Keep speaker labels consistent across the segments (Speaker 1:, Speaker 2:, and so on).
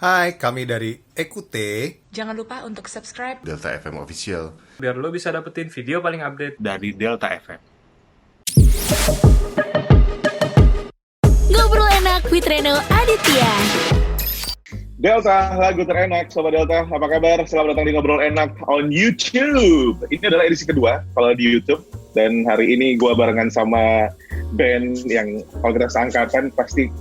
Speaker 1: Hai, kami dari Ekute.
Speaker 2: Jangan lupa untuk subscribe
Speaker 3: Delta FM Official.
Speaker 4: Biar lo bisa dapetin video paling update
Speaker 5: dari Delta FM.
Speaker 6: Ngobrol enak with Reno Aditya.
Speaker 7: Delta, lagu terenak, Sobat Delta. Apa kabar? Selamat datang di Ngobrol Enak on YouTube. Ini adalah edisi kedua kalau di YouTube. Dan hari ini gue barengan sama band yang kalau kita seangkatan pasti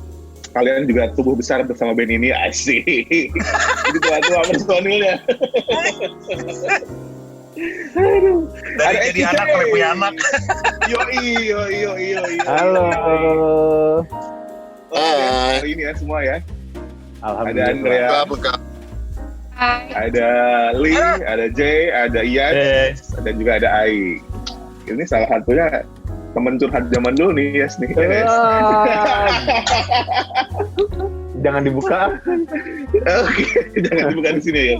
Speaker 7: kalian juga tumbuh besar bersama band ini. Asik. Itu tua-tua personilnya.
Speaker 5: Dari jadi anak sampai punya anak.
Speaker 7: Yoi.
Speaker 8: Halo.
Speaker 7: Hari ini ya semua ya. Ada Andrea, ada Lee, ada Jay, ada Ian, dan juga ada Ai. Ini salah satunya temen curhat zaman dulu nih, Yes nih.
Speaker 8: Jangan dibuka.
Speaker 7: Oke, jangan dibuka di sini ya.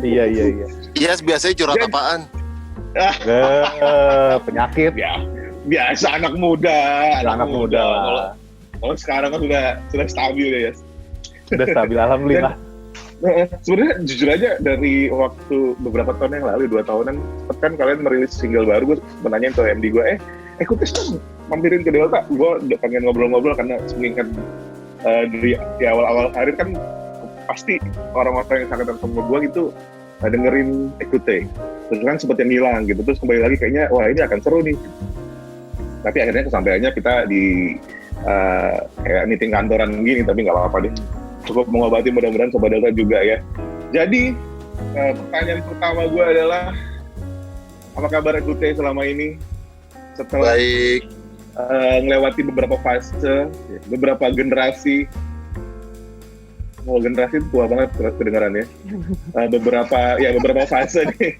Speaker 8: Iya.
Speaker 3: Yes, biasanya curhat apaan?
Speaker 8: Penyakit.
Speaker 7: Ya, biasa anak muda.
Speaker 8: Anak muda lah.
Speaker 7: Kalau sekarang kan sudah stabil ya, Yes.
Speaker 8: Sudah stabil, alhamdulillah.
Speaker 7: Sebenarnya jujur aja dari waktu beberapa tahun yang lalu, 2 tahunan, kan kalian merilis single baru. Gue menanyain ke MD gue, Ekute kan mampirin ke Delta. Gue udah pengen ngobrol-ngobrol karena mengingat di awal-awal karir kan pasti orang-orang yang sangat sama gue gitu dengerin Ekute. Terus kan seperti yang hilang gitu. Terus kembali lagi kayaknya, wah ini akan seru nih. Tapi akhirnya kesampaiannya kita di kayak meeting kantoran gini, tapi nggak apa-apa deh. Cukup mengobati, mudah-mudahan Sobat Delta juga ya. Jadi pertanyaan pertama gue adalah, apa kabar Ekute selama ini? Setelah
Speaker 3: Baik.
Speaker 7: melewati beberapa fase, beberapa generasi. Generasi itu tua banget kedengarannya. Beberapa fase nih.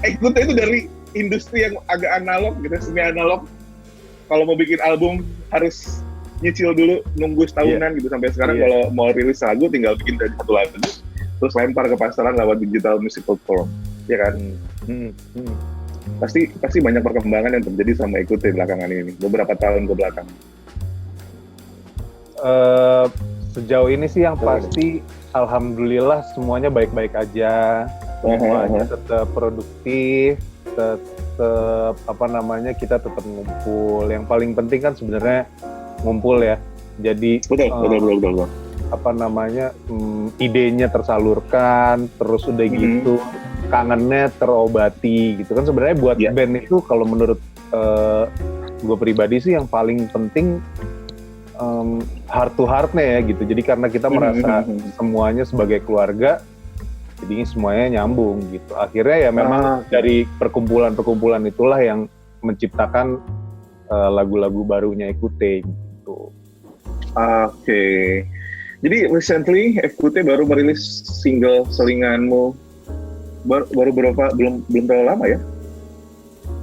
Speaker 7: Ekute itu dari industri yang agak analog gitu, semi analog. Kalau mau bikin album harus nyicil dulu, nunggu setahunan gitu, sampai sekarang kalau mau rilis lagu tinggal bikin dari satu lagu terus lempar ke pasaran lewat digital music platform, ya kan? Pasti banyak perkembangan yang terjadi sama Ekute belakangan ini, beberapa tahun ke belakang.
Speaker 8: Sejauh ini sih yang pasti alhamdulillah semuanya baik-baik aja, semuanya tetap produktif, tetap kita tetap ngumpul. Yang paling penting kan sebenarnya ngumpul ya. Jadi
Speaker 7: betul.
Speaker 8: Idenya tersalurkan, terus udah gitu kangennya terobati gitu kan. Sebenarnya buat band itu kalau menurut gue pribadi sih yang paling penting heart to heart-nya ya gitu. Jadi karena kita merasa semuanya sebagai keluarga, jadi semuanya nyambung gitu. Akhirnya ya memang dari perkumpulan itulah yang menciptakan lagu-lagu barunya Ekute gitu.
Speaker 7: Oke. Jadi recently Ekute baru merilis single Selinganmu. Baru berapa? Belum terlalu lama ya?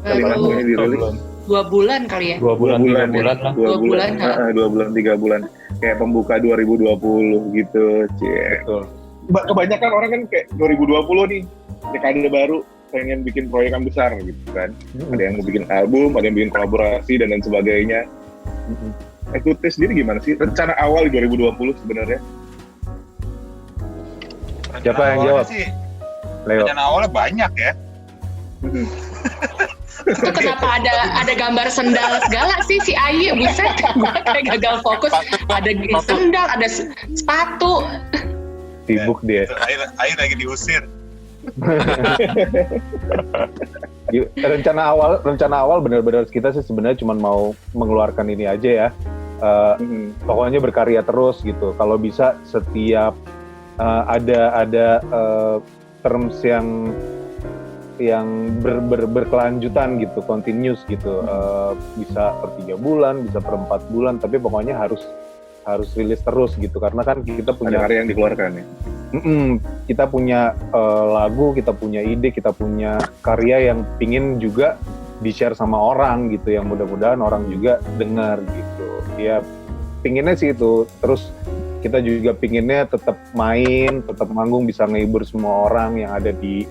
Speaker 7: Selinganmu ini dirilis.
Speaker 2: 2 bulan kali ya?
Speaker 4: 2 bulan, 3 bulan lah.
Speaker 2: 2 bulan.
Speaker 7: 2 bulan, 3 bulan. Kayak pembuka 2020 gitu.
Speaker 8: Betul.
Speaker 7: Kebanyakan orang kan kayak 2020 nih, dekade baru, pengen bikin proyek yang besar gitu kan. Ada yang mau bikin album, ada yang bikin kolaborasi dan lain sebagainya. Ekute sendiri gimana sih? Rencana awal di 2020 sebenarnya?
Speaker 8: Siapa yang jawab? Leo.
Speaker 5: Rencana awalnya banyak ya.
Speaker 2: Itu kenapa ada gambar sendal segala sih si Ayu, buset. Gue kayak gagal fokus. Ada sendal, ada sepatu.
Speaker 8: Sibuk dia.
Speaker 5: Air lagi diusir.
Speaker 8: Rencana awal benar-benar kita sih sebenarnya cuma mau mengeluarkan ini aja ya. Pokoknya berkarya terus gitu. Kalau bisa setiap ada terms yang berkelanjutan gitu, continuous gitu. Bisa per 3 bulan, bisa per 4 bulan, tapi pokoknya harus rilis terus gitu, karena kan kita punya
Speaker 7: ada karya yang dikeluarkan ya.
Speaker 8: Kita punya lagu, kita punya ide, kita punya karya yang pingin juga di-share sama orang gitu, yang mudah-mudahan orang juga dengar gitu. Ya pinginnya sih itu. Terus kita juga pinginnya tetap main, tetap manggung, bisa ngehibur semua orang yang ada di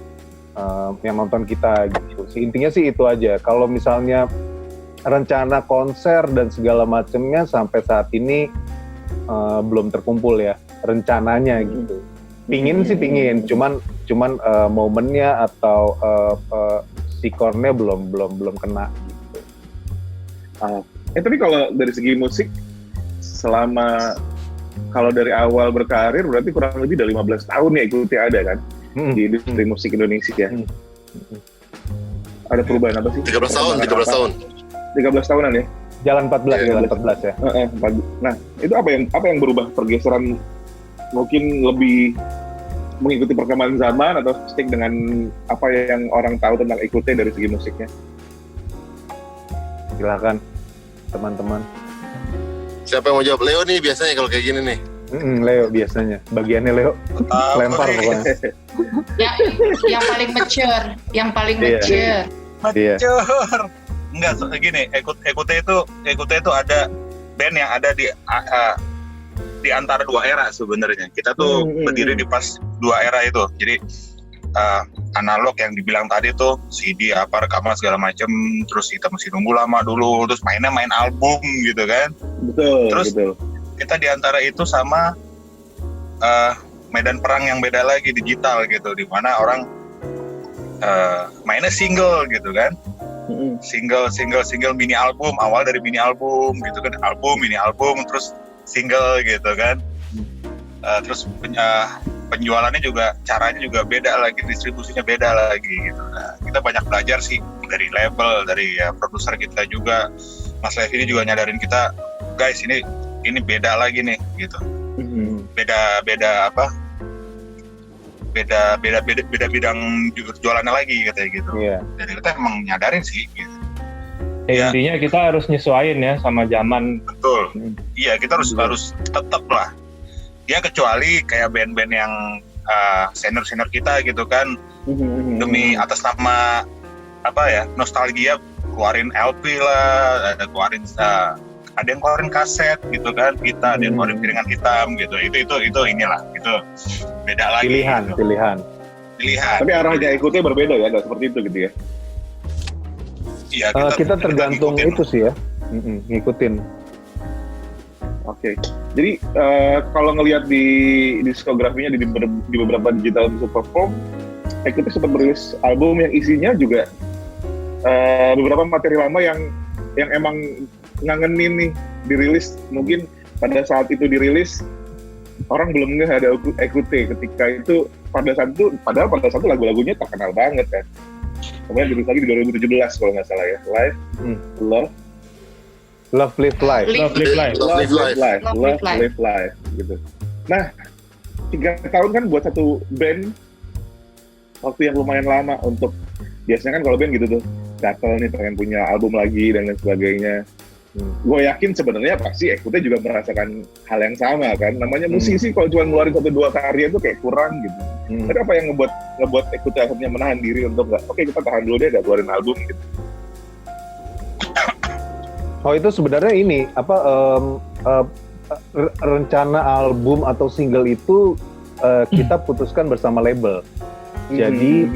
Speaker 8: yang nonton kita gitu. Intinya sih itu aja. Kalau misalnya rencana konser dan segala macamnya sampai saat ini belum terkumpul ya. rencananya gitu. Pingin, cuman momennya atau sikornya belum kena gitu.
Speaker 7: Tapi kalau dari segi musik, selama kalau dari awal berkarir berarti kurang lebih dari 15 tahun ya ikuti ada kan di industri musik Indonesia. Ada perubahan apa sih?
Speaker 3: 13 tahun.
Speaker 7: 13 tahunan ya.
Speaker 8: Jalan 14 ya.
Speaker 7: Nah, itu apa yang berubah? Pergeseran mungkin lebih mengikuti perkembangan zaman atau stick dengan apa yang orang tahu tentang Ekute dari segi musiknya?
Speaker 8: Silakan teman-teman.
Speaker 3: Siapa yang mau jawab? Leo nih biasanya kalau kayak gini nih.
Speaker 8: Leo biasanya. Bagiannya Leo lempar pokoknya.
Speaker 2: Yang paling mature,
Speaker 8: Iya.
Speaker 5: Mancur. Enggak, gini, Ekute itu ada band yang ada di antara dua era sebenarnya. Kita tuh berdiri di pas dua era itu. Jadi analog yang dibilang tadi tuh CD rekaman segala macem, terus kita mesti nunggu lama dulu, terus main album gitu kan. Betul. Kita di antara itu sama medan perang yang beda lagi, digital gitu, di mana orang mainnya single gitu kan. Single mini album, awal dari mini album gitu kan, mini album terus single gitu kan. Terus penjualannya juga, caranya juga beda lagi, distribusinya beda lagi gitu. Nah, kita banyak belajar sih dari label, dari produser kita juga. Mas Levi ini juga nyadarin kita, guys ini beda lagi nih gitu. Beda bidang jualannya lagi katanya gitu. Jadi kita emang nyadarin sih gitu.
Speaker 4: Intinya kita harus nyesuaiin ya sama zaman.
Speaker 5: Betul. Iya, kita harus tetap lah. Ya kecuali kayak band-band yang senior kita gitu kan, demi atas nama nostalgia keluarin LP lah, ada yang keluarin kaset gitu kan, kita ada yang keluarin piringan hitam gitu. Itu inilah, itu beda lagi.
Speaker 8: Pilihan.
Speaker 7: Tapi arahnya Ekute berbeda ya, nggak seperti itu gitu ya.
Speaker 5: Iya,
Speaker 8: kita tergantung itu sih ya, ngikutin.
Speaker 7: Oke. Jadi kalau ngelihat di diskografinya di beberapa digital music platform, Ekute sempat merilis album yang isinya juga beberapa materi lama yang emang ngangenin nih dirilis. Mungkin pada saat itu dirilis orang belum nggak ada Ekute ketika itu, padahal pada saat itu lagu-lagunya terkenal banget kan. Kemudian dirilis lagi di 2017 kalau nggak salah ya, Live,
Speaker 8: Love Live Live gitu. Nah, 3 tahun kan buat satu band waktu yang lumayan lama untuk, biasanya kan kalau band gitu tuh gatel nih pengen punya album lagi dan lain sebagainya. Gue yakin sebenarnya pasti Ekute juga merasakan hal yang sama kan. Namanya musisi kalau cuma ngeluarin 1-2 karya itu kayak kurang gitu. Tapi apa yang ngebuat Ekute akhirnya menahan diri untuk oke kita tahan dulu deh gak keluarin album gitu. Oh itu sebenarnya ini rencana album atau single itu kita putuskan bersama label. Jadi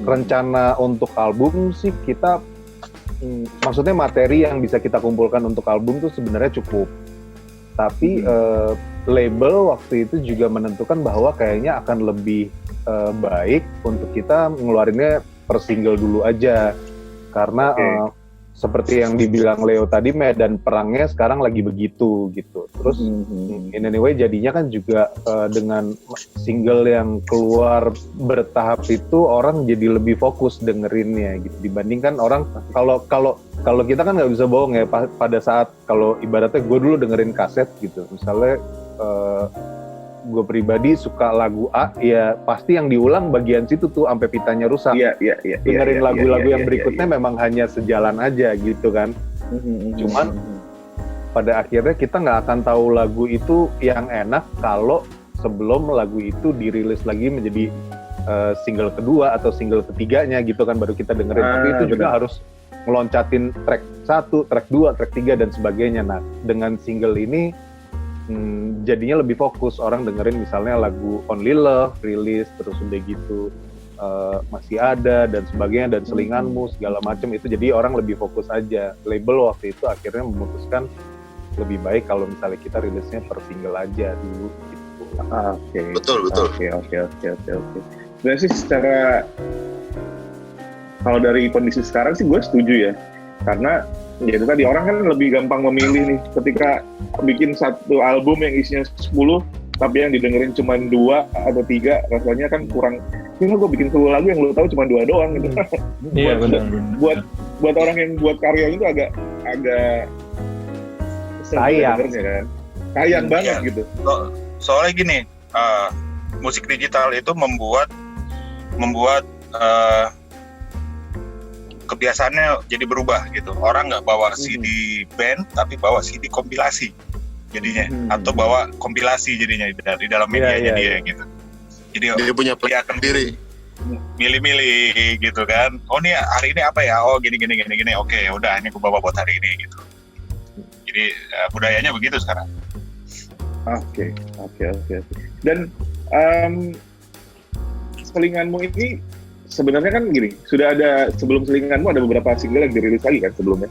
Speaker 8: rencana untuk album sih kita maksudnya materi yang bisa kita kumpulkan untuk album tuh sebenarnya cukup. Tapi label waktu itu juga menentukan bahwa kayaknya akan lebih baik untuk kita ngeluarinnya per single dulu aja. Karena seperti yang dibilang Leo tadi, medan perangnya sekarang lagi begitu gitu. Terus in anyway jadinya kan juga dengan single yang keluar bertahap itu orang jadi lebih fokus dengerinnya gitu, dibandingkan orang kalau kita kan nggak bisa bohong ya pada saat kalau ibaratnya gue dulu dengerin kaset gitu, misalnya gue pribadi suka lagu A, ya pasti yang diulang bagian situ tuh sampai pitanya rusak. Dengerin lagu-lagu yang berikutnya memang hanya sejalan aja gitu kan. Cuman pada akhirnya kita nggak akan tahu lagu itu yang enak kalau sebelum lagu itu dirilis lagi menjadi single kedua atau single ketiganya gitu kan, baru kita dengerin. Tapi itu juga harus ngeloncatin track 1, track 2, track 3 dan sebagainya. Nah dengan single ini jadinya lebih fokus, orang dengerin misalnya lagu Only Love rilis, terus udah gitu Masih Ada dan sebagainya, dan Selinganmu segala macam itu, jadi orang lebih fokus aja. Label waktu itu akhirnya memutuskan lebih baik kalau misalnya kita rilisnya per single aja dulu gitu.
Speaker 7: Oke.
Speaker 3: Betul.
Speaker 7: Oke. Berarti secara kalau dari kondisi sekarang sih gue setuju ya, karena ya itu tadi orang kan lebih gampang memilih nih ketika bikin satu album yang isinya 10 tapi yang didengerin cuma 2 atau 3, rasanya kan kurang. Ini gue bikin 10 lagu yang lo tahu cuma 2 doang gitu.
Speaker 4: Iya benar.
Speaker 7: Buat orang yang buat karya itu agak
Speaker 8: sayang
Speaker 7: kan. Sayang banget gitu.
Speaker 5: Soalnya gini, musik digital itu membuat kebiasaannya jadi berubah gitu. Orang nggak bawa CD band tapi bawa CD kompilasi jadinya, atau bawa kompilasi jadinya di dalam medianya dia gitu. Jadi
Speaker 3: Dia punya playlist sendiri.
Speaker 5: milih-milih gitu kan. Oh nih hari ini apa ya? Oh gini. Oke, udah ini gue bawa buat hari ini gitu. Jadi budayanya begitu sekarang.
Speaker 7: Oke. Dan selinganmu ini sebenarnya kan gini, sudah ada sebelum selinganmu ada beberapa single yang dirilis lagi kan sebelumnya?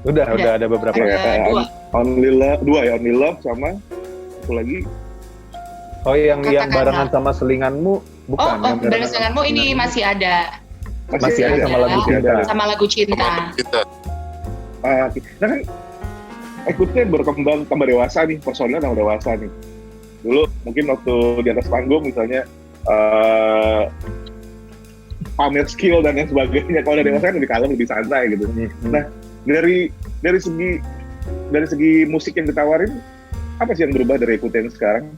Speaker 8: Udah ada beberapa
Speaker 2: Ada 2.
Speaker 7: Only Love sama satu lagi.
Speaker 8: Oh yang
Speaker 2: Katakanlah.
Speaker 8: barengan sama selinganmu bukan?
Speaker 2: Oh, dari selinganmu ini masih ada.
Speaker 8: Masih ada sama lagu Cinta.
Speaker 2: Sama lagu Cinta.
Speaker 3: Kita.
Speaker 7: Nah kan ikutnya berkembang tambah dewasa nih, personnya tambah dewasa nih. Dulu mungkin waktu di atas panggung misalnya pamer skill dan yang sebagainya. Kalau udah dewasa kan lebih kalem, lebih santai gitu. Nah dari segi musik yang ditawarin, apa sih yang berubah dari ikutin sekarang?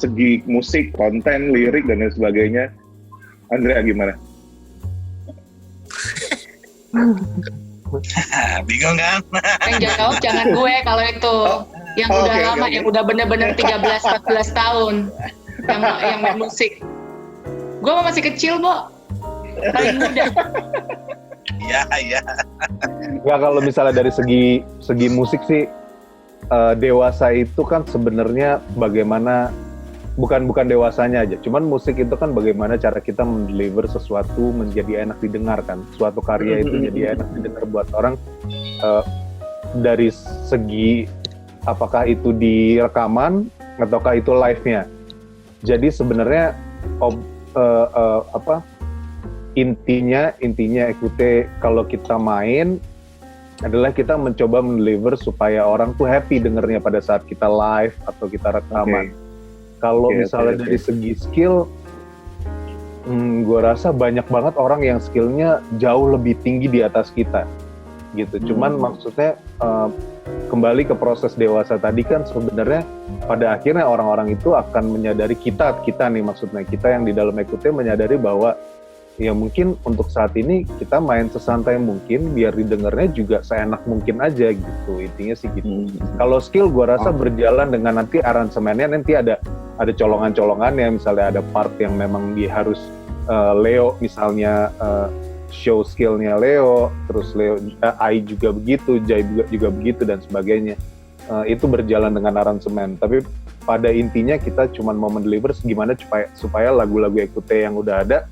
Speaker 7: Segi musik, konten, lirik dan lain sebagainya. Andrea gimana?
Speaker 5: Bingung kan?
Speaker 2: Yang jawab jangan gue kalau itu. Yang udah lama, yang udah bener-bener 13-14 tahun yang main musik. Gue masih kecil, Bo. Paling muda.
Speaker 5: Iya.
Speaker 8: Ya kalau misalnya dari segi musik sih dewasa itu kan sebenarnya bagaimana bukan dewasanya aja, cuman musik itu kan bagaimana cara kita mendeliver sesuatu menjadi enak didengar kan, suatu karya itu jadi enak didengar buat orang dari segi apakah itu di rekaman ataukah itu live-nya. Jadi sebenarnya intinya Ekute kalau kita main adalah kita mencoba mendeliver supaya orang tuh happy dengernya pada saat kita live atau kita rekaman. Kalau misalnya dari segi skill, gue rasa banyak banget orang yang skillnya jauh lebih tinggi di atas kita, gitu. Cuman maksudnya kembali ke proses dewasa tadi kan sebenarnya pada akhirnya orang-orang itu akan menyadari kita nih maksudnya kita yang di dalam Ekute menyadari bahwa ya mungkin untuk saat ini kita main sesantai mungkin biar didengarnya juga seenak mungkin aja gitu, intinya sih gitu. Kalau skill gue rasa berjalan dengan nanti aransemennya nanti ada colongan-colongannya, misalnya ada part yang memang dia harus Leo misalnya show skillnya Leo, terus Ai juga begitu, Jai juga begitu dan sebagainya. Itu berjalan dengan aransemen, tapi pada intinya kita cuma mau mendeliver gimana supaya lagu-lagu Ekute yang udah ada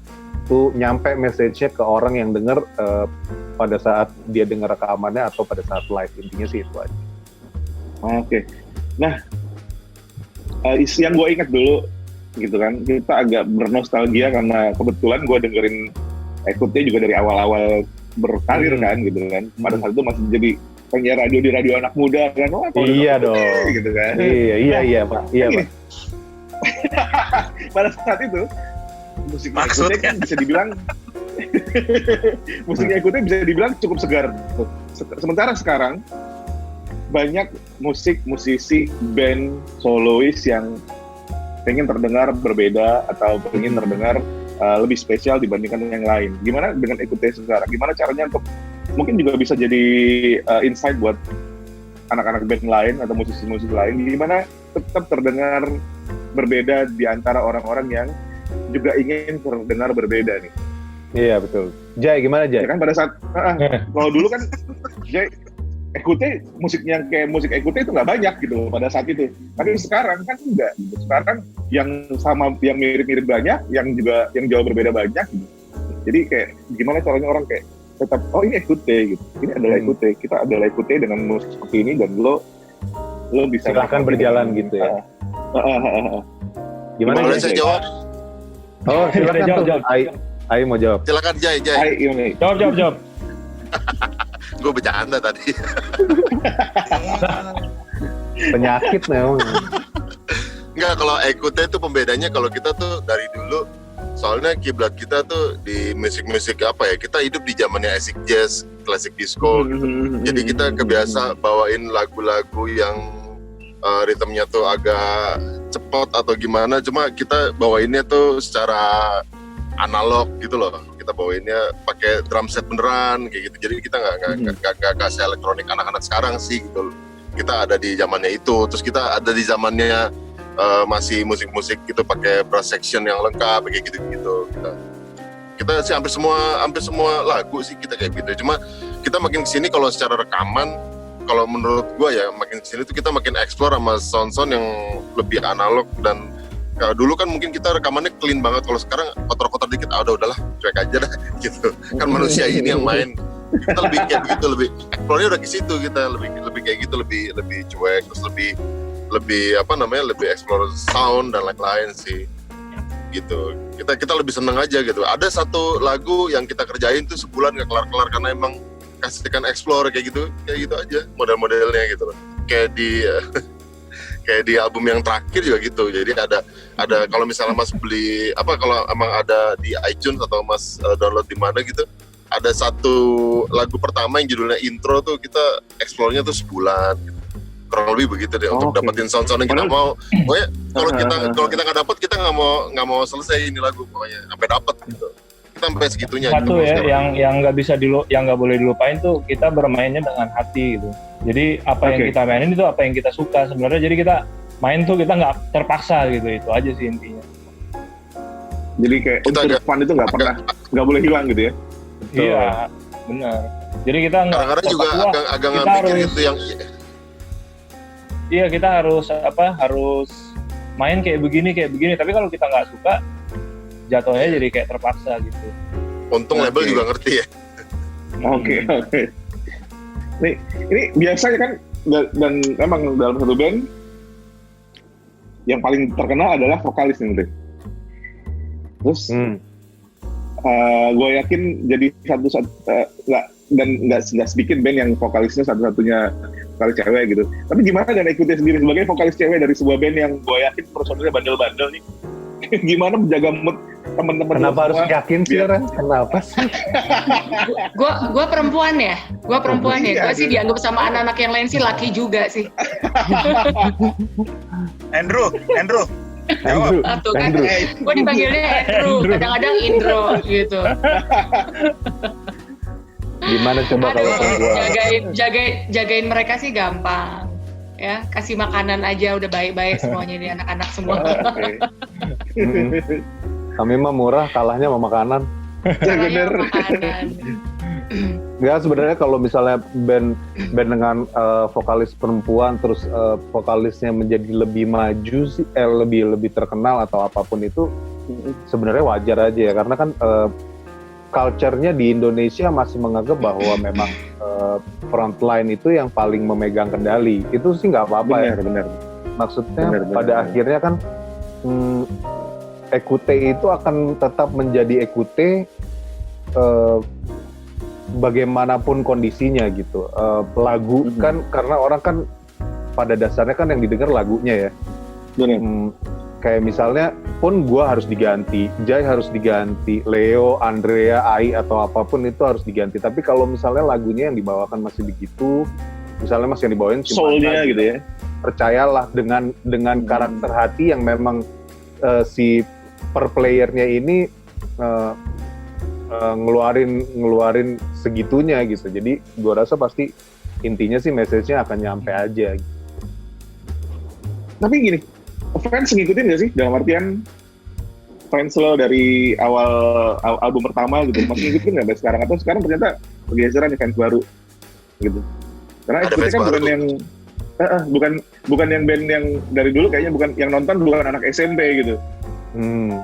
Speaker 8: tuh nyampe message-nya ke orang yang denger pada saat dia denger rekamannya atau pada saat live, intinya sih itu aja.
Speaker 7: Oke. Nah, yang gue ingat dulu gitu kan, kita agak bernostalgia karena kebetulan gue dengerin Ekute juga dari awal-awal berkarir kan gitu kan. Pada saat itu masih jadi penyiar radio di radio anak muda kan.
Speaker 8: Iya dong.
Speaker 7: Gitu kan.
Speaker 8: Iya Pak. Iya Pak.
Speaker 7: Pada saat itu musik Ekute kan bisa dibilang musik Ekute bisa dibilang cukup segar. Sementara sekarang banyak musisi, band, solois yang pengen terdengar berbeda atau pengen terdengar lebih spesial dibandingkan yang lain. Gimana dengan Ekute sekarang? Gimana caranya untuk mungkin juga bisa jadi insight buat anak-anak band lain atau musisi-musisi lain, gimana tetap terdengar berbeda di antara orang-orang yang juga ingin terdengar berbeda nih.
Speaker 8: Iya betul. Jai gimana Jai?
Speaker 7: Ya kan pada saat kalau dulu kan Jai Ekute musik yang kayak musik Ekute itu nggak banyak gitu pada saat itu. Tapi sekarang kan enggak. Gitu. Sekarang yang sama yang mirip-mirip banyak, yang jauh berbeda banyak. Gitu. Jadi kayak gimana caranya orang kayak tetap ini Ekute gitu. Ini adalah Ekute. Kita adalah Ekute dengan musik seperti ini dan lo lo bisa
Speaker 8: silahkan berjalan gitu ya. Gimana?
Speaker 3: Boleh saya jawab?
Speaker 8: Oh, silakan
Speaker 4: Jawab,
Speaker 8: tuh.
Speaker 4: jawab.
Speaker 8: Ai mau jawab.
Speaker 3: Silakan Jai.
Speaker 7: Hai, ini.
Speaker 4: Jawab.
Speaker 3: Gue bercanda tadi.
Speaker 8: Penyakit memang.
Speaker 3: Enggak, kalau EQT itu pembedanya kalau kita tuh dari dulu, soalnya kiblat kita tuh di musik-musik apa ya, kita hidup di zamannya acid jazz, klasik disco gitu. Jadi kita kebiasa bawain lagu-lagu yang ritmenya tuh agak cepot atau gimana, cuma kita bawainnya tuh secara analog gitu loh. Kita bawainnya pakai drum set beneran kayak gitu. Jadi kita nggak kasih elektronik anak-anak sekarang sih gitu loh. Kita ada di zamannya itu, terus kita ada di zamannya masih musik-musik gitu pakai brass section yang lengkap kayak gitu-gitu. Kita sih hampir semua lagu sih kita kayak gitu. Cuma kita makin kesini kalau secara rekaman, kalau menurut gua ya makin kesini tuh kita makin explore sama sound-sound yang lebih analog. Dan dulu kan mungkin kita rekamannya clean banget, kalau sekarang kotor-kotor dikit, udahlah cuek aja dah gitu. Kan manusia ini yang main. Kita lebih kayak begitu, lebih explore-nya udah ke situ, kita lebih kayak gitu, lebih cuek, terus lebih lebih explore sound dan lain-lain sih gitu. Kita lebih seneng aja gitu. Ada satu lagu yang kita kerjain tuh sebulan gak kelar-kelar karena emang kasihkan explore kayak gitu aja model-modelnya gitu loh. Kayak di album yang terakhir juga gitu. Jadi ada kalau misalnya Mas beli kalau emang ada di iTunes atau Mas download di mana gitu, ada satu lagu pertama yang judulnya Intro tuh kita explore-nya tuh sebulan gitu. Kurang lebih begitu deh, untuk dapetin sound-sound yang kita mau. Pokoknya kalau kita nggak dapet, kita nggak mau selesai ini lagu pokoknya sampai dapet gitu. Kita sampai segitunya.
Speaker 4: Satu
Speaker 3: gitu,
Speaker 4: ya, yang nggak boleh dilupain tuh kita bermainnya dengan hati gitu. Jadi apa yang kita mainin itu apa yang kita suka sebenarnya. Jadi kita main tuh kita nggak terpaksa gitu, itu aja sih intinya.
Speaker 7: Jadi kayak unsur fun itu nggak boleh hilang gitu ya.
Speaker 4: Iya, benar. Jadi kita nggak.
Speaker 3: Kadang-kadang juga agak mikir itu yang.
Speaker 4: Iya, kita harus main kayak begini. Tapi kalau kita nggak suka, jatuhnya jadi kayak terpaksa gitu.
Speaker 3: Untung label juga ngerti ya.
Speaker 7: Oke. Ini biasanya kan, dan memang dalam satu band yang paling terkenal adalah vokalis nih, terus gue yakin jadi nggak sedikit band yang vokalisnya satu-satunya vokalis cewek gitu. Tapi gimana dengan EQT sendiri sebagai vokalis cewek dari sebuah band yang gue yakin personilnya bandel-bandel nih? Gimana menjaga mood teman-teman?
Speaker 8: Kenapa harus yakin sih, Ren? Kenapa sih?
Speaker 2: Gue perempuan ya. Gue sih dianggap sama anak-anak yang lain sih laki juga sih.
Speaker 5: Andrew.
Speaker 2: Tuh kan, gue dipanggilnya Andrew, kadang-kadang Indro gitu.
Speaker 8: Gimana coba kalau perempuan?
Speaker 2: Jagain mereka sih gampang. Ya, kasih makanan aja udah baik-baik semuanya nih anak-anak semua.
Speaker 8: Kami mah murah, kalahnya sama makanan. Enggak, sebenarnya kalau misalnya band dengan vokalis perempuan terus vokalisnya menjadi lebih maju sih, lebih terkenal atau apapun itu sebenarnya wajar aja ya, karena kan culture-nya di Indonesia masih menganggap bahwa memang frontline itu yang paling memegang kendali. Itu sih nggak apa-apa ya.
Speaker 7: Benar.
Speaker 8: Maksudnya pada akhirnya kan EQT itu akan tetap menjadi EQT bagaimanapun kondisinya gitu. Lagu kan, karena orang kan pada dasarnya kan yang didengar lagunya ya. Kayak misalnya pun gue harus diganti, Jai harus diganti, Leo, Andrea, Ai atau apapun itu harus diganti. Tapi kalau misalnya lagunya yang dibawakan masih begitu, misalnya masih yang dibawain
Speaker 7: soulnya gitu ya.
Speaker 8: Percayalah dengan karakter hati yang memang si per playernya ini ngeluarin segitunya gitu. Jadi gue rasa pasti intinya sih message-nya akan nyampe aja. Gitu.
Speaker 7: Tapi gini, fans ngikutin nggak sih? Dalam artian fans lo dari awal album pertama gitu, masih ngikutin nggak sampai sekarang? Atau sekarang ternyata pergeseran fans baru gitu? Karena itu kan bukan yang bukan yang band yang dari dulu, kayaknya bukan yang nonton bukan anak SMP gitu.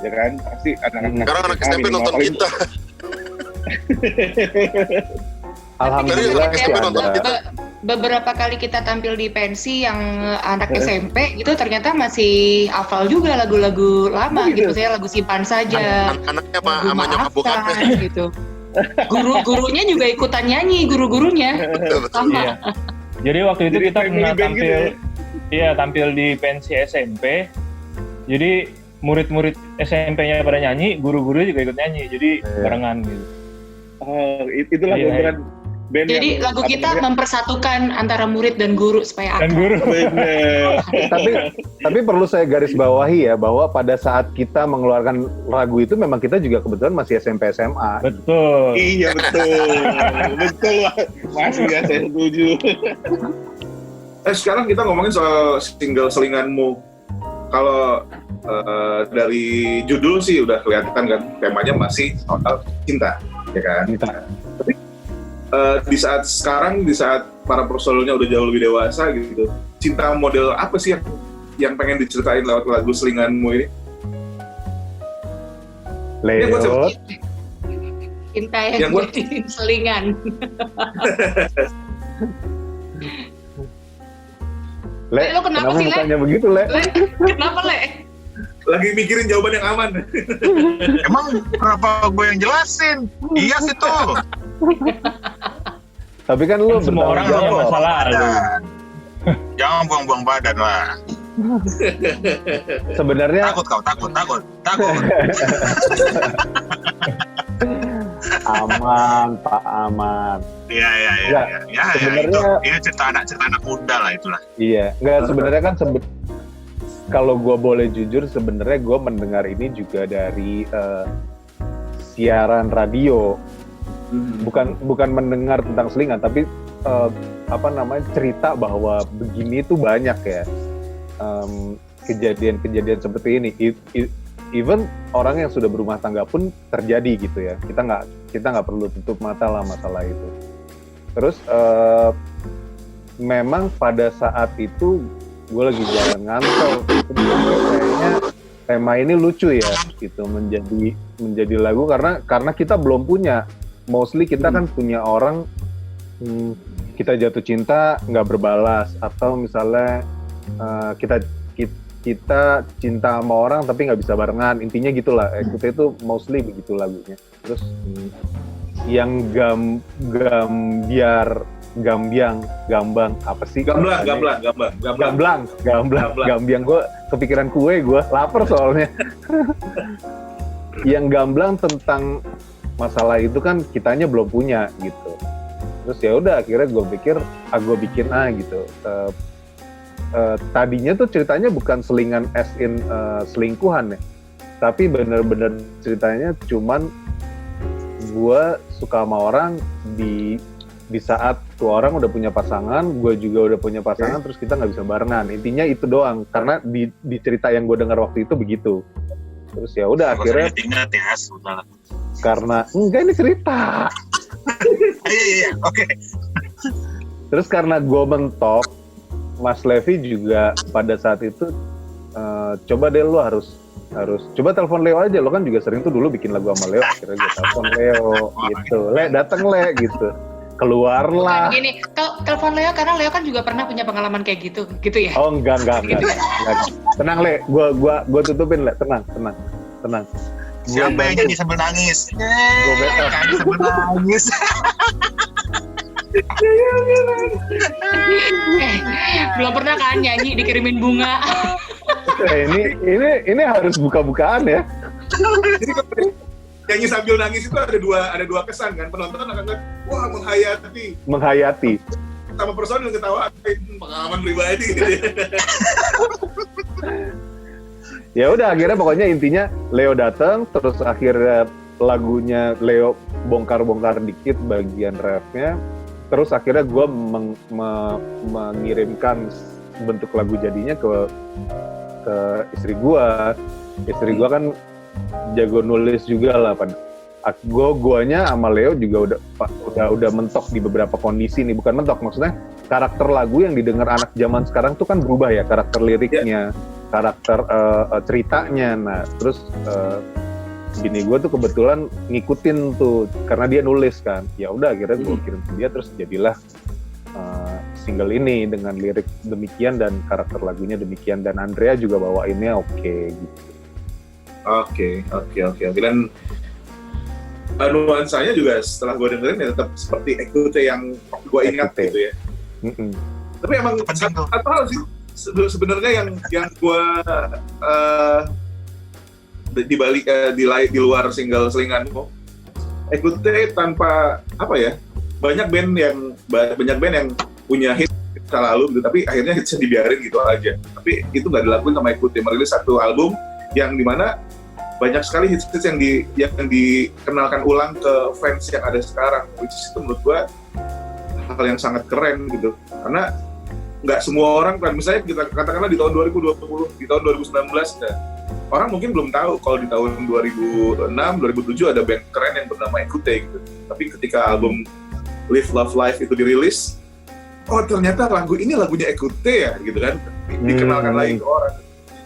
Speaker 7: Ya kan? Pasti anak-anak
Speaker 3: sekarang anak SMP nonton kita.
Speaker 8: Alhamdulillah sih ada.
Speaker 2: beberapa kali kita tampil di pensi yang anak SMP gitu ternyata masih hafal juga lagu-lagu lama gitu, saya lagu Simpan Saja.
Speaker 3: Anaknya apa sama nyokap bokapnya
Speaker 2: gitu. Guru-gurunya juga ikutan nyanyi, guru-gurunya. Sama.
Speaker 4: Iya. Jadi waktu itu
Speaker 7: Jadi
Speaker 4: kita pernah tampil,
Speaker 7: gitu
Speaker 4: tampil di pensi SMP. Jadi murid-murid SMP-nya pada nyanyi, guru-gurunya juga ikut nyanyi. Jadi barengan gitu.
Speaker 7: Itulah beneran band.
Speaker 2: Jadi
Speaker 7: yang,
Speaker 2: lagu kita mempersatukan antara murid dan guru supaya akrab.
Speaker 4: Dan guru.
Speaker 8: tapi perlu saya garis bawahi ya bahwa pada saat kita mengeluarkan lagu itu memang kita juga kebetulan masih SMP SMA.
Speaker 4: Betul.
Speaker 7: Iya betul lah, masih ya saya setuju. Sekarang kita ngomongin soal single Selinganmu. Kalau dari judul sih udah kelihatan kan temanya masih soal cinta, ya kan? Tapi di saat sekarang, di saat para personelnya udah jauh lebih dewasa gitu, cinta model apa sih yang pengen diceritain lewat lagu Selinganmu ini?
Speaker 8: Leo.
Speaker 2: Cinta yang jadi selingan.
Speaker 8: Le,
Speaker 2: lo kenapa sih, Le?
Speaker 8: mukanya begitu, Le?
Speaker 2: Kenapa, Le?
Speaker 7: Lagi mikirin jawaban yang aman.
Speaker 5: Emang kenapa gue yang jelasin? Iya sih tuh.
Speaker 8: Tapi kan lu
Speaker 4: Semua orang punya masalah.
Speaker 5: Jangan buang-buang badan lah.
Speaker 8: Sebenarnya
Speaker 5: Takut kau, takut.
Speaker 8: aman, Pak, aman.
Speaker 5: Iya. Ya,
Speaker 8: sebenarnya-
Speaker 5: ini cerita anak muda lah itulah.
Speaker 8: Iya, enggak sebenarnya kan kalau gue boleh jujur sebenarnya gue mendengar ini juga dari siaran radio. Bukan mendengar tentang selingan, tapi cerita bahwa begini tuh banyak ya kejadian-kejadian seperti ini. Even orang yang sudah berumah tangga pun terjadi gitu ya. Kita nggak perlu tutup mata lah masalah itu. Terus memang pada saat itu gue lagi jalan ngantor, itu kayaknya tema ini lucu ya gitu menjadi lagu karena kita belum punya. Mostly kita kan punya orang kita jatuh cinta nggak berbalas, atau misalnya kita cinta sama orang tapi nggak bisa barengan, intinya gitulah. Kita itu mostly begitu lagunya. Terus yang gambang apa sih? Gamblang. Gue kepikiran gue lapar soalnya. Yang gamblang tentang masalah itu kan kitanya belum punya gitu. Terus ya udah akhirnya gue pikir gue bikin gitu. Tadinya tuh ceritanya bukan selingan as in selingkuhan ya, tapi bener-bener ceritanya cuman gue suka sama orang di saat tuh orang udah punya pasangan, gue juga udah punya pasangan, terus kita nggak bisa barengan. Intinya itu doang, karena di cerita yang gue dengar waktu itu begitu. Terus ya udah akhirnya
Speaker 5: ingat ya, sudah.
Speaker 8: Karena enggak, ini cerita.
Speaker 5: Iya, oke.
Speaker 8: Terus karena gue mentok, Mas Levi juga pada saat itu coba deh lo harus coba telepon Leo aja, lo kan juga sering tuh dulu bikin lagu sama Leo. Akhirnya gue telepon Leo gitu, datang gitu, keluarlah.
Speaker 2: Gini, telepon Leo karena Leo kan juga pernah punya pengalaman kayak gitu ya?
Speaker 8: Oh enggak. Tenang Le, gue tutupin Le, tenang.
Speaker 5: Siapa yang nyanyi sambil nangis?
Speaker 8: Gue backup.
Speaker 5: Nyanyi sambil nangis.
Speaker 2: Belum pernah kan nyanyi dikirimin bunga.
Speaker 8: Ini harus buka-bukaan ya.
Speaker 7: Nyanyi sambil nangis itu ada dua kesan kan. Penonton akan wah
Speaker 8: menghayati.
Speaker 7: Sama personil ketawa, pengalaman pribadi.
Speaker 8: Ya udah akhirnya pokoknya intinya Leo datang, terus akhirnya lagunya Leo bongkar dikit bagian refnya, terus akhirnya gue mengirimkan bentuk lagu jadinya ke istri gue. Istri gue kan jago nulis juga lah, guanya sama Leo juga udah mentok di beberapa kondisi nih. Bukan mentok, maksudnya karakter lagu yang didengar anak zaman sekarang tuh kan berubah ya, karakter liriknya, karakter ceritanya. Nah terus bini gue tuh kebetulan ngikutin tuh karena dia nulis kan. Ya udah akhirnya gue kirim ke dia, terus jadilah single ini dengan lirik demikian dan karakter lagunya demikian, dan Andrea juga bawainnya oke gitu.
Speaker 9: Oke. Dan nuansanya juga setelah gue dengerin ya tetap seperti Ekute yang gue ingat gitu ya. Tapi emang satu hal sih sebenarnya yang gue di luar single Selinganmu, Ekute tanpa apa ya, banyak band yang punya hit lalu gitu, tapi akhirnya hitsnya dibiarin gitu aja. Tapi itu nggak dilakuin sama Ekute, merilis satu album yang dimana banyak sekali hits yang dikenalkan ulang ke fans yang ada sekarang, which is itu menurut gue hal yang sangat keren gitu. Karena nggak semua orang kan, misalnya kita katakanlah di tahun 2020, di tahun 2019 orang mungkin belum tahu kalau di tahun 2006, 2007 ada band keren yang bernama Ekute gitu. Tapi ketika album Live Love Life itu dirilis, oh ternyata lagu ini lagunya Ekute ya gitu kan, dikenalkan lagi ke orang.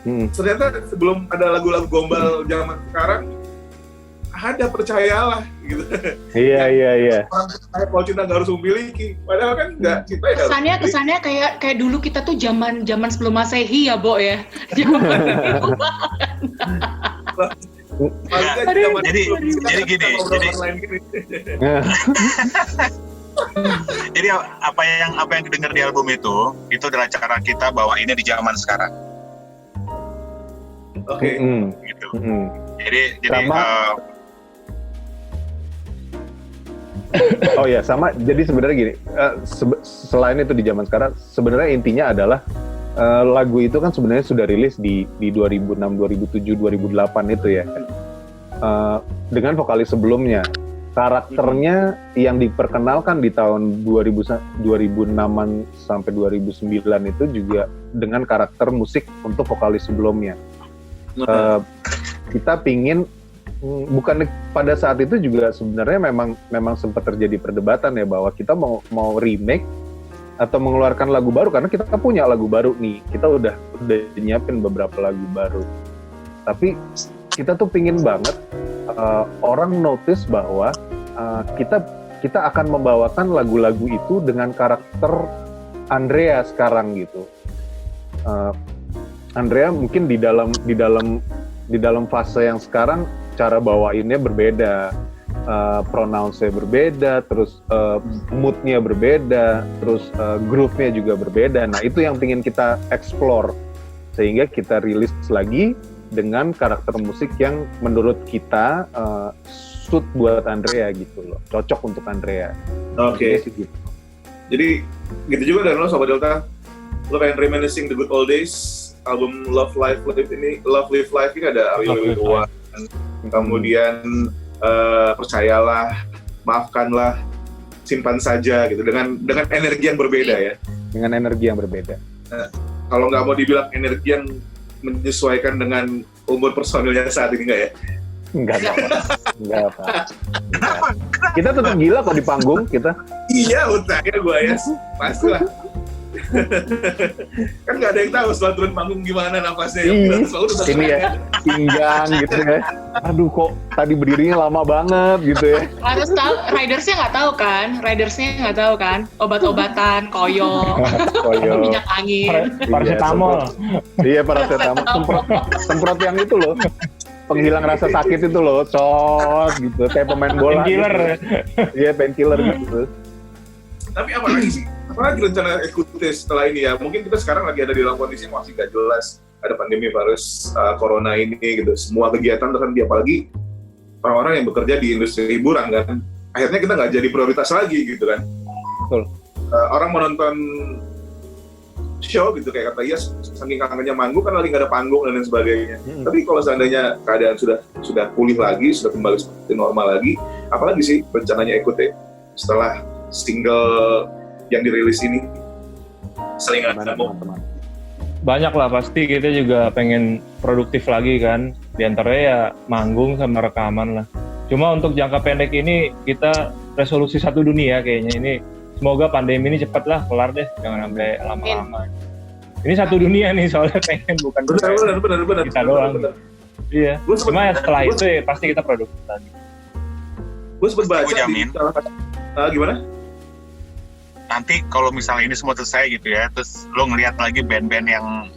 Speaker 9: Ternyata sebelum ada lagu-lagu gombal zaman sekarang, ada percayalah gitu.
Speaker 8: Iya.
Speaker 9: Orang percaya kalau cinta nggak harus memiliki, padahal kan nggak, kita ya.
Speaker 2: Kesannya kayak dulu kita tuh zaman sebelum Masehi ya, Bo ya.
Speaker 5: Jadi gini. Jadi apa yang didengar di album itu adalah cara kita bawainnya di zaman sekarang.
Speaker 9: Oke.
Speaker 5: Gitu. Jadi
Speaker 8: oh ya, sama. Jadi sebenarnya gini, selain itu di zaman sekarang, sebenarnya intinya adalah lagu itu kan sebenarnya sudah rilis di 2006, 2007, 2008 itu ya. Dengan vokalis sebelumnya. Karakternya yang diperkenalkan di tahun 2006-an sampai 2009 itu juga dengan karakter musik untuk vokalis sebelumnya. Kita pingin, bukan pada saat itu juga sebenarnya memang sempat terjadi perdebatan ya, bahwa kita mau remake atau mengeluarkan lagu baru, karena kita punya lagu baru nih, kita udah nyiapin beberapa lagu baru, tapi kita tuh pingin banget orang notice bahwa kita akan membawakan lagu-lagu itu dengan karakter Andrea sekarang gitu. Andrea mungkin di dalam fase yang sekarang cara bawainnya berbeda, pronounce-nya berbeda, terus mood-nya berbeda, terus groove-nya juga berbeda. Nah itu yang ingin kita explore, sehingga kita rilis lagi dengan karakter musik yang menurut kita suit buat Andrea gitu loh, cocok untuk Andrea.
Speaker 9: Oke. Jadi gitu juga dari lo Sobat Delta, lo pengen reminiscing the good old days. Album Love Live Life ini ada Awi Tua, kemudian Percayalah, Maafkanlah, Simpan Saja gitu, dengan energi yang berbeda ya. Dengan energi yang berbeda. Kalau nggak mau dibilang energi yang menyesuaikan dengan umur personilnya saat ini nggak ya? Enggak apa. Kita tetap gila kok di panggung kita. Iya, utangnya gue ya, pastilah. Kan nggak ada yang tahu setelah turun panggung gimana napasnya. Ini ya, pinggang gitu ya. Aduh kok tadi berdirinya lama banget gitu ya.
Speaker 2: Harus tahu, ridersnya nggak tahu kan, obat-obatan, koyo, minyak angin,
Speaker 8: paracetamol. Iya, paracetamol. Semprot yang itu loh, penghilang rasa sakit itu loh, cot gitu, kayak pemain bola. Painkiller. Iya, painkiller gitu.
Speaker 9: Tapi apalagi rencana Ekute setelah ini ya? Mungkin kita sekarang lagi ada di dalam kondisi yang masih gak jelas, ada pandemi virus corona ini gitu. Semua kegiatan terhenti, apalagi orang-orang yang bekerja di industri hiburan kan. Akhirnya kita nggak jadi prioritas lagi gitu kan. Betul. Orang mau nonton show gitu, kayak kata Iya, saking kangennya manggung kan lagi nggak ada panggung dan lain sebagainya. Tapi kalau seandainya keadaan sudah pulih lagi, sudah kembali seperti normal lagi, apalagi sih rencananya Ekute setelah single yang dirilis ini? Selinganmu.
Speaker 4: Banyak lah, pasti kita juga pengen produktif lagi kan, diantaranya ya manggung sama rekaman lah. Cuma untuk jangka pendek ini kita resolusi satu dunia kayaknya ini, semoga pandemi ini cepat lah kelar deh, jangan sampai lama-lama. Ini satu dunia nih soalnya, pengen bukan
Speaker 9: benar
Speaker 4: kita doang. Iya, cuma ya setelah itu ya pasti kita produktif lagi.
Speaker 9: Gue sempat baca di salah satu, gimana?
Speaker 5: nanti kalau misalnya ini semua selesai gitu ya, terus lo ngelihat lagi band-band yang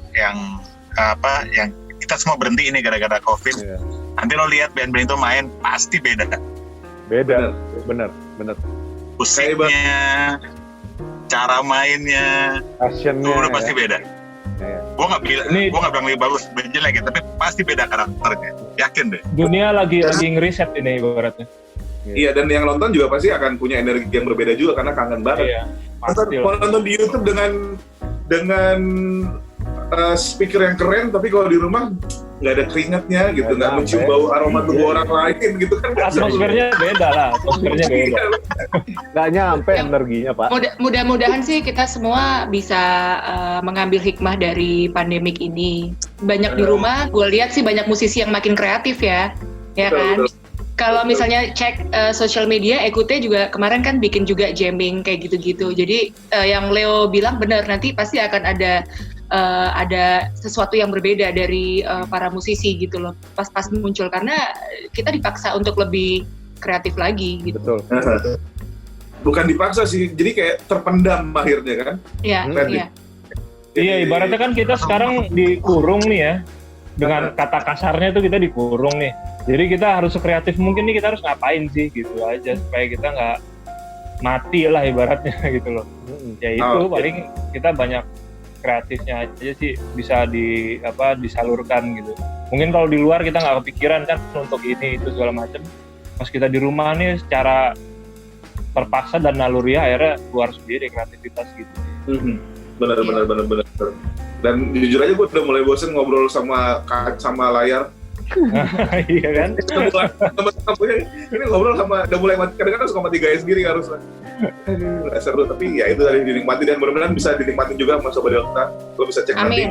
Speaker 5: kita semua berhenti ini gara-gara COVID.
Speaker 8: Iya.
Speaker 5: Nanti lo lihat band-band itu main pasti beda.
Speaker 8: Bener.
Speaker 5: Musiknya, cara mainnya,
Speaker 8: Passionnya
Speaker 5: udah pasti beda.
Speaker 8: Iya.
Speaker 5: Gue nggak bilang lebih bagus, lebih jelek ya, tapi pasti beda karakternya. Yakin deh.
Speaker 4: Dunia lagi ngeriset ini ibaratnya.
Speaker 9: Iya, dan yang nonton juga pasti akan punya energi yang berbeda juga karena kangen banget.
Speaker 4: Iya, pasti lah.
Speaker 9: Nonton di YouTube dengan speaker yang keren, tapi kalau di rumah nggak ada keringatnya gitu, nggak mencium bau aroma tubuh orang lain gitu kan.
Speaker 4: Atmosfernya beda lah, atmosfernya beda.
Speaker 8: Nggak nyampe energinya, Pak.
Speaker 2: Mudah-mudahan sih kita semua bisa mengambil hikmah dari pandemik ini. Banyak di rumah, gue lihat sih banyak musisi yang makin kreatif ya kan? Kalau misalnya cek sosial media, Ekute juga kemarin kan bikin juga jamming kayak gitu-gitu. Jadi yang Leo bilang benar, nanti pasti akan ada sesuatu yang berbeda dari para musisi gitu loh. Pas muncul, karena kita dipaksa untuk lebih kreatif lagi gitu.
Speaker 8: Betul.
Speaker 9: Bukan dipaksa sih, jadi kayak terpendam akhirnya kan.
Speaker 2: Iya.
Speaker 4: Iya, ibaratnya kan kita sekarang dikurung nih ya. Dengan kata kasarnya itu kita dikurung nih. Jadi kita harus sekreatif mungkin nih, kita harus ngapain sih gitu aja supaya kita nggak mati lah ibaratnya gitu loh. Ya itu paling kita banyak kreatifnya aja sih bisa disalurkan gitu. Mungkin kalau di luar kita nggak kepikiran kan untuk ini itu segala macam. Pas kita di rumah nih secara terpaksa dan naluriah akhirnya keluar sendiri kreativitas gitu.
Speaker 9: Benar. Dan jujur aja gue udah mulai bosen ngobrol sama layar.
Speaker 4: Iya kan?
Speaker 9: Ini ngobrol sama, udah mulai mati, kadang-kadang suka mati gaya sendiri harusnya. Nggak seru, tapi ya itu tadi dinikmati dan mudah-mudahan bisa dinikmatin juga sama Sobat Delta. Lo bisa cek nanti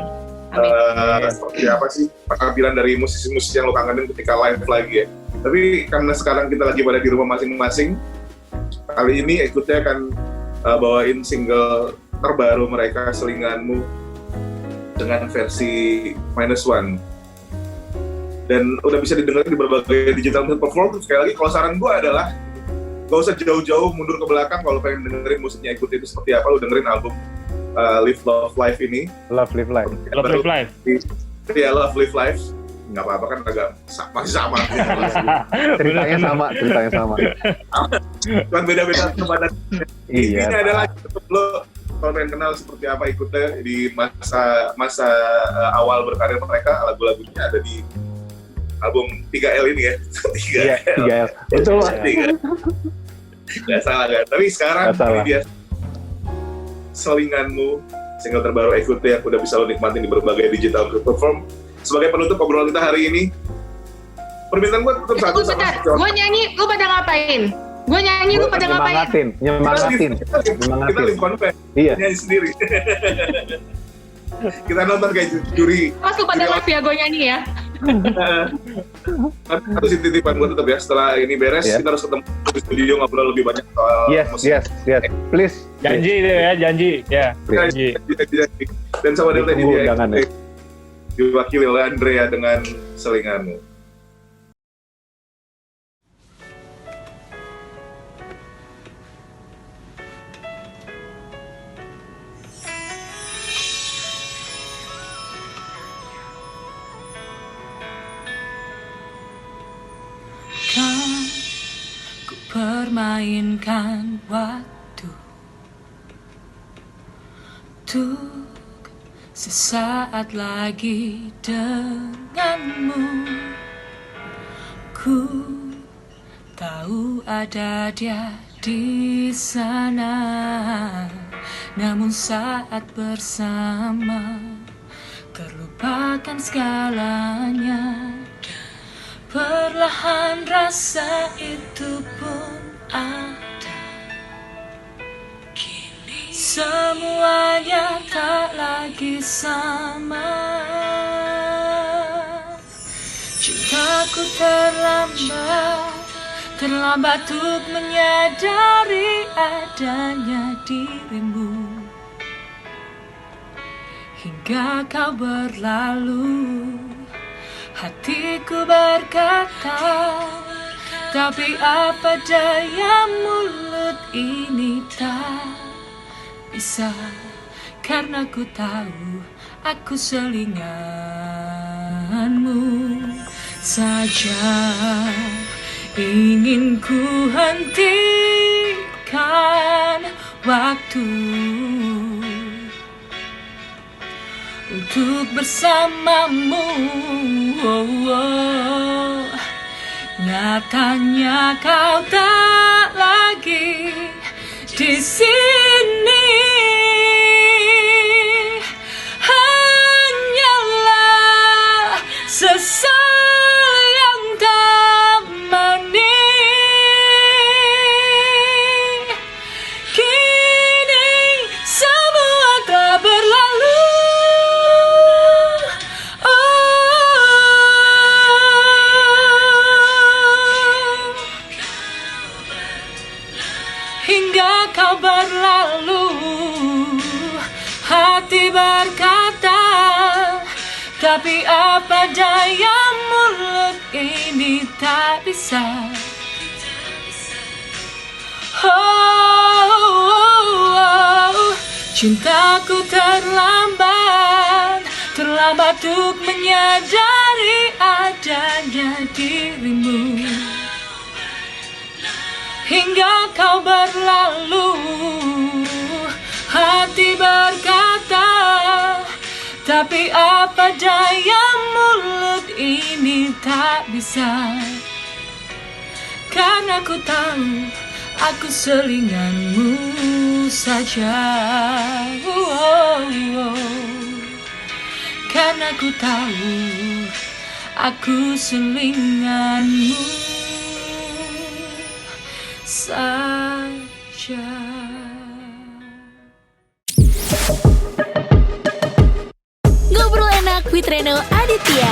Speaker 9: seperti apa sih penampilan dari musisi-musisi yang lo kangenin ketika live lagi ya. Tapi karena sekarang kita lagi pada di rumah masing-masing, kali ini Ekute akan bawain single terbaru mereka, Selinganmu, dengan versi -1. Dan udah bisa didengar di berbagai digital platform. Sekali lagi, kalau saran gue adalah gak usah jauh-jauh mundur ke belakang kalau pengen dengerin musiknya Ekute itu seperti apa, lu dengerin album Live Love Life ini.
Speaker 8: Love Live Life.
Speaker 9: Iya, Love Live Life. Nggak apa-apa kan, masih sama.
Speaker 8: ceritanya sama.
Speaker 9: Cuman beda-beda tempat.
Speaker 8: Iya.
Speaker 9: Ini adalah lo kalau pengen kenal seperti apa Ekute di masa awal berkarir mereka, lagu-lagunya ada di album 3L ini ya.
Speaker 8: 3L. Betul.
Speaker 9: Nggak salah kan? Tapi sekarang ini dia Selinganmu, single terbaru Ekute yang udah bisa lo nikmatin di berbagai digital platform. Sebagai penutup obrolan kita hari ini, permintaan gue tetap satu sama
Speaker 2: gue nyanyi, lu pada ngapain? Gue nyanyi, lu pada ngapain?
Speaker 8: Nyemangatin.
Speaker 9: Kita live konven, nyanyi sendiri. Kita nonton kayak juri.
Speaker 2: Pas lu pada live ya, gue nyanyi ya.
Speaker 9: Itu sih titipan gue tetap ya, setelah ini beres kita harus ketemu di studio ngobrol lebih banyak soal musik.
Speaker 8: Yes. Please.
Speaker 4: Janji ya. Janji.
Speaker 9: Dan sama Delta ini dia
Speaker 8: ya.
Speaker 9: diwakili oleh Andrea dengan Selinganmu.
Speaker 10: Kan ku permainkan waktu untuk sesaat lagi denganmu. Ku tahu ada dia di sana, namun saat bersama terlupakan segalanya. Perlahan rasa itu pun ada. Kini semuanya tak lagi sama. Cintaku terlambat untuk menyadari adanya dirimu. Hingga kau berlalu, hatiku berkata, tapi apa daya mulut ini tak bisa, karena ku tahu aku selinganmu saja. Ingin ku hentikan waktu untuk bersamamu. Nyatanya kau tak lagi di sini, hanyalah sesal yang tak mani. Kini semua telah berlalu. Hingga kau berlalu, hati berkata, tapi apa daya, mulut ini tak bisa. Cintaku terlambat untuk menyadari adanya dirimu. Hingga kau berlalu, hati berkata, tapi apa daya, mulut ini tak bisa. Karena ku tahu aku selinganmu saja. Karena ku tahu aku selinganmu saja.
Speaker 6: Ngobrol enak with Reno Aditya.